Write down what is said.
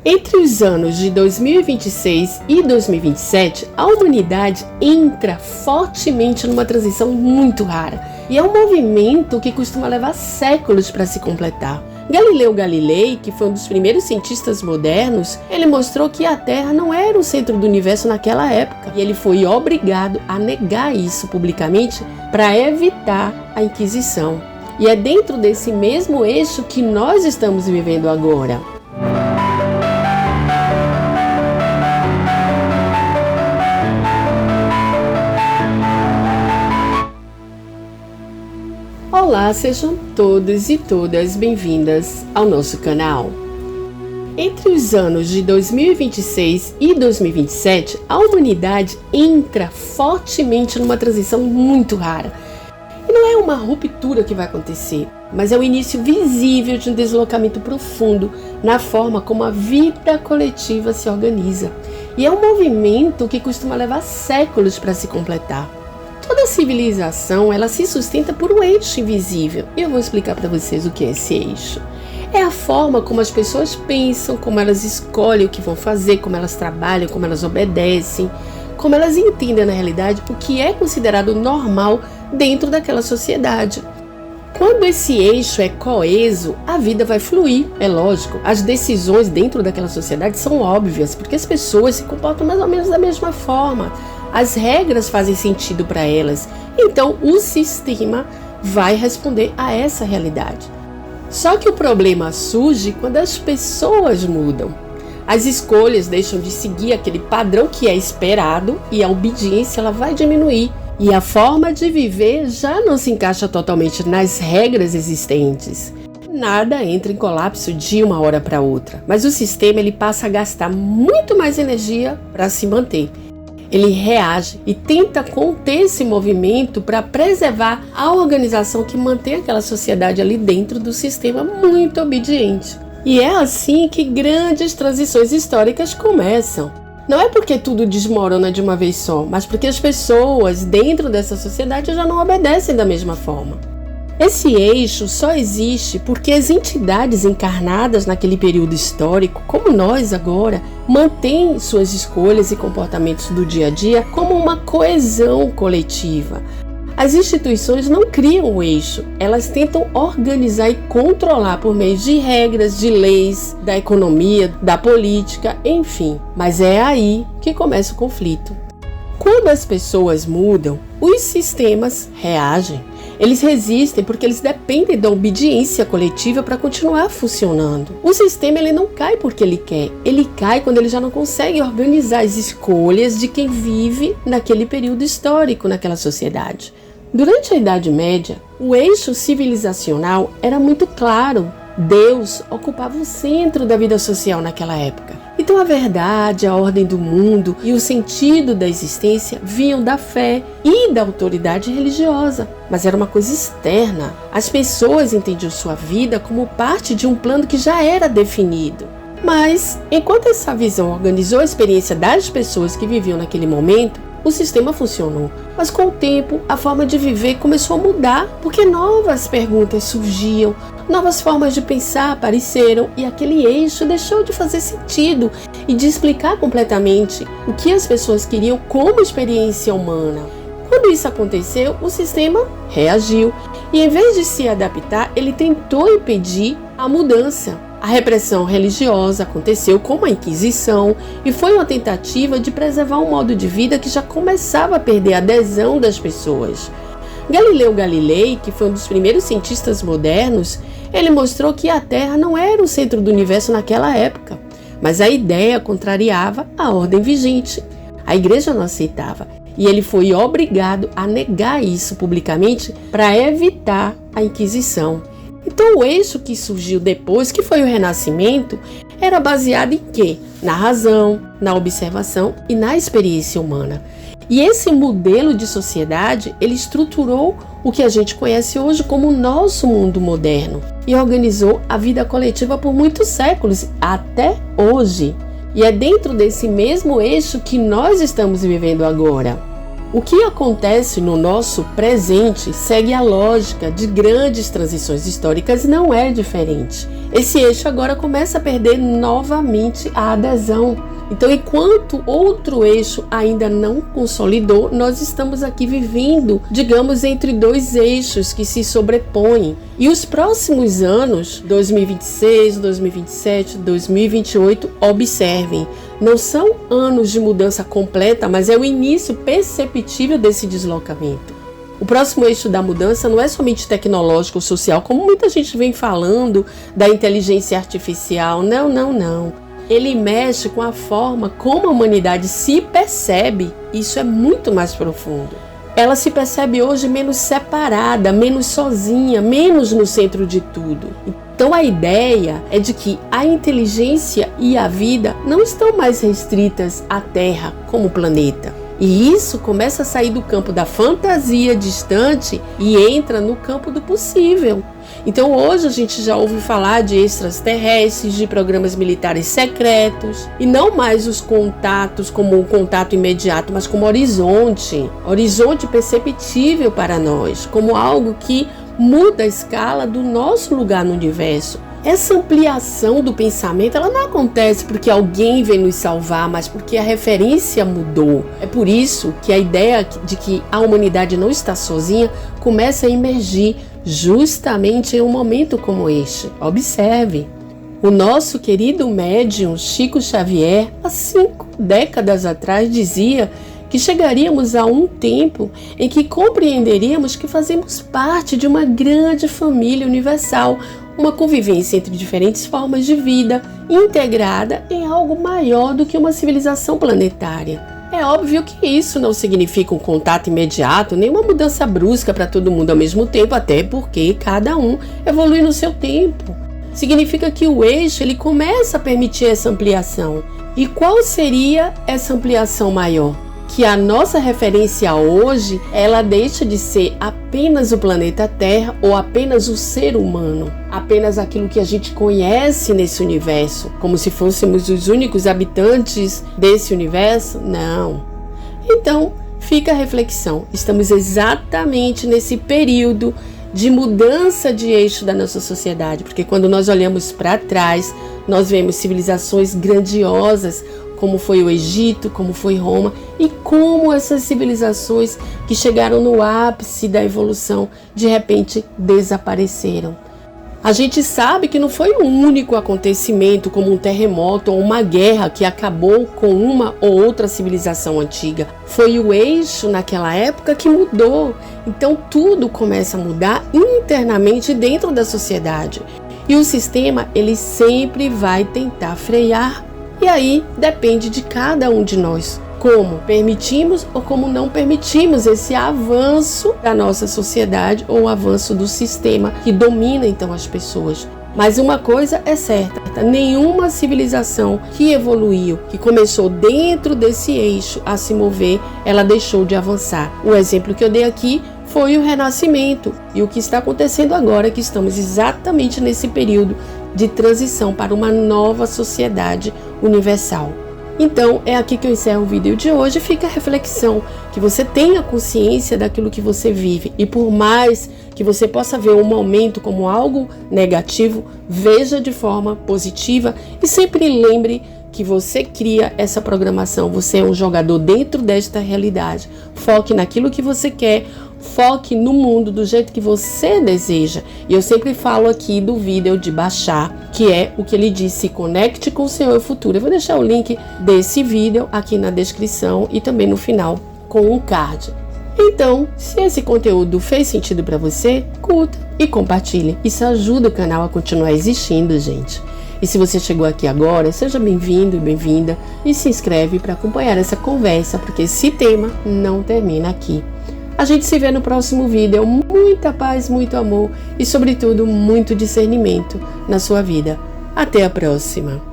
Entre os anos de 2026 e 2027, a humanidade entra fortemente numa transição muito rara. E é um movimento que costuma levar séculos para se completar. Galileu Galilei, que foi um dos primeiros cientistas modernos, ele mostrou que a Terra não era o centro do universo naquela época. E ele foi obrigado a negar isso publicamente para evitar a Inquisição. E é dentro desse mesmo eixo que nós estamos vivendo agora. Olá, sejam todos e todas bem-vindas ao nosso canal. Entre os anos de 2026 e 2027, a humanidade entra fortemente numa transição muito rara. E não é uma ruptura que vai acontecer, mas é o início visível de um deslocamento profundo na forma como a vida coletiva se organiza. E é um movimento que costuma levar séculos para se completar. Toda civilização, ela se sustenta por um eixo invisível. E eu vou explicar para vocês o que é esse eixo. É a forma como as pessoas pensam, como elas escolhem o que vão fazer, como elas trabalham, como elas obedecem, como elas entendem na realidade o que é considerado normal dentro daquela sociedade. Quando esse eixo é coeso, a vida vai fluir, é lógico. As decisões dentro daquela sociedade são óbvias, porque as pessoas se comportam mais ou menos da mesma forma. As regras fazem sentido para elas, então o sistema vai responder a essa realidade. Só que o problema surge quando as pessoas mudam. As escolhas deixam de seguir aquele padrão que é esperado e a obediência ela vai diminuir. E a forma de viver já não se encaixa totalmente nas regras existentes. Nada entra em colapso de uma hora para outra, mas o sistema ele passa a gastar muito mais energia para se manter. Ele reage e tenta conter esse movimento para preservar a organização que mantém aquela sociedade ali dentro do sistema muito obediente. E é assim que grandes transições históricas começam. Não é porque tudo desmorona de uma vez só, mas porque as pessoas dentro dessa sociedade já não obedecem da mesma forma. Esse eixo só existe porque as entidades encarnadas naquele período histórico, como nós agora, mantêm suas escolhas e comportamentos do dia a dia como uma coesão coletiva. As instituições não criam o eixo, elas tentam organizar e controlar por meio de regras, de leis, da economia, da política, enfim. Mas é aí que começa o conflito. Quando as pessoas mudam, os sistemas reagem. Eles resistem porque eles dependem da obediência coletiva para continuar funcionando. O sistema ele não cai porque ele quer, ele cai quando ele já não consegue organizar as escolhas de quem vive naquele período histórico, naquela sociedade. Durante a Idade Média, o eixo civilizacional era muito claro. Deus ocupava o centro da vida social naquela época. Então a verdade, a ordem do mundo e o sentido da existência vinham da fé e da autoridade religiosa. Mas era uma coisa externa. As pessoas entendiam sua vida como parte de um plano que já era definido. Mas, enquanto essa visão organizou a experiência das pessoas que viviam naquele momento, o sistema funcionou. Mas com o tempo, a forma de viver começou a mudar, porque novas perguntas surgiam, novas formas de pensar apareceram e aquele eixo deixou de fazer sentido e de explicar completamente o que as pessoas queriam como experiência humana. Quando isso aconteceu, o sistema reagiu e, em vez de se adaptar, ele tentou impedir a mudança. A repressão religiosa aconteceu como a Inquisição e foi uma tentativa de preservar um modo de vida que já começava a perder a adesão das pessoas. Galileu Galilei, que foi um dos primeiros cientistas modernos, ele mostrou que a Terra não era o centro do universo naquela época, mas a ideia contrariava a ordem vigente. A igreja não aceitava e ele foi obrigado a negar isso publicamente para evitar a Inquisição. Então o eixo que surgiu depois, que foi o Renascimento, era baseado em quê? Na razão, na observação e na experiência humana. E esse modelo de sociedade, ele estruturou o que a gente conhece hoje como o nosso mundo moderno e organizou a vida coletiva por muitos séculos, até hoje. E é dentro desse mesmo eixo que nós estamos vivendo agora. O que acontece no nosso presente segue a lógica de grandes transições históricas e não é diferente. Esse eixo agora começa a perder novamente a adesão. Então, enquanto outro eixo ainda não consolidou, nós estamos aqui vivendo, digamos, entre dois eixos que se sobrepõem. E os próximos anos, 2026, 2027, 2028, observem, não são anos de mudança completa, mas é o início perceptível desse deslocamento. O próximo eixo da mudança não é somente tecnológico ou social, como muita gente vem falando da inteligência artificial. Não. Ele mexe com a forma como a humanidade se percebe. Isso é muito mais profundo. Ela se percebe hoje menos separada, menos sozinha, menos no centro de tudo. Então a ideia é de que a inteligência e a vida não estão mais restritas à Terra como planeta. E isso começa a sair do campo da fantasia distante e entra no campo do possível. Então hoje a gente já ouve falar de extraterrestres, de programas militares secretos, e não mais os contatos como um contato imediato, mas como horizonte perceptível para nós, como algo que muda a escala do nosso lugar no universo. Essa ampliação do pensamento, ela não acontece porque alguém vem nos salvar, mas porque a referência mudou. É por isso que a ideia de que a humanidade não está sozinha começa a emergir justamente em um momento como este. Observe, o nosso querido médium Chico Xavier, há 5 décadas atrás, dizia que chegaríamos a um tempo em que compreenderíamos que fazemos parte de uma grande família universal, uma convivência entre diferentes formas de vida, integrada em algo maior do que uma civilização planetária. É óbvio que isso não significa um contato imediato, nem uma mudança brusca para todo mundo ao mesmo tempo, até porque cada um evolui no seu tempo. Significa que o eixo ele começa a permitir essa ampliação. E qual seria essa ampliação maior? Que a nossa referência hoje, ela deixa de ser apenas o planeta Terra ou apenas o ser humano, apenas aquilo que a gente conhece nesse universo, como se fôssemos os únicos habitantes desse universo? Não. Então, fica a reflexão. Estamos exatamente nesse período de mudança de eixo da nossa sociedade, porque quando nós olhamos para trás, nós vemos civilizações grandiosas, como foi o Egito, como foi Roma, e como essas civilizações que chegaram no ápice da evolução, de repente desapareceram. A gente sabe que não foi um único acontecimento, como um terremoto ou uma guerra que acabou com uma ou outra civilização antiga. Foi o eixo naquela época que mudou. Então tudo começa a mudar internamente dentro da sociedade. E o sistema, ele sempre vai tentar frear. E aí depende de cada um de nós, como permitimos ou como não permitimos esse avanço da nossa sociedade ou o avanço do sistema que domina então as pessoas. Mas uma coisa é certa, nenhuma civilização que evoluiu, que começou dentro desse eixo a se mover, ela deixou de avançar. O exemplo que eu dei aqui foi o Renascimento, e o que está acontecendo agora é que estamos exatamente nesse período de transição para uma nova sociedade universal. Então, é aqui que eu encerro o vídeo de hoje. Fica a reflexão, que você tenha consciência daquilo que você vive. E por mais que você possa ver um momento como algo negativo, veja de forma positiva e sempre lembre que você cria essa programação. Você é um jogador dentro desta realidade. Foque naquilo que você quer. Foque no mundo do jeito que você deseja. E eu sempre falo aqui do vídeo de baixar, que é o que ele diz: se conecte com o seu eu futuro. Eu vou deixar o link desse vídeo aqui na descrição e também no final com um card. Então, se esse conteúdo fez sentido para você, curta e compartilhe. Isso ajuda o canal a continuar existindo, gente. E se você chegou aqui agora, seja bem-vindo e bem-vinda e se inscreve para acompanhar essa conversa, porque esse tema não termina aqui. A gente se vê no próximo vídeo. Muita paz, muito amor e, sobretudo, muito discernimento na sua vida. Até a próxima!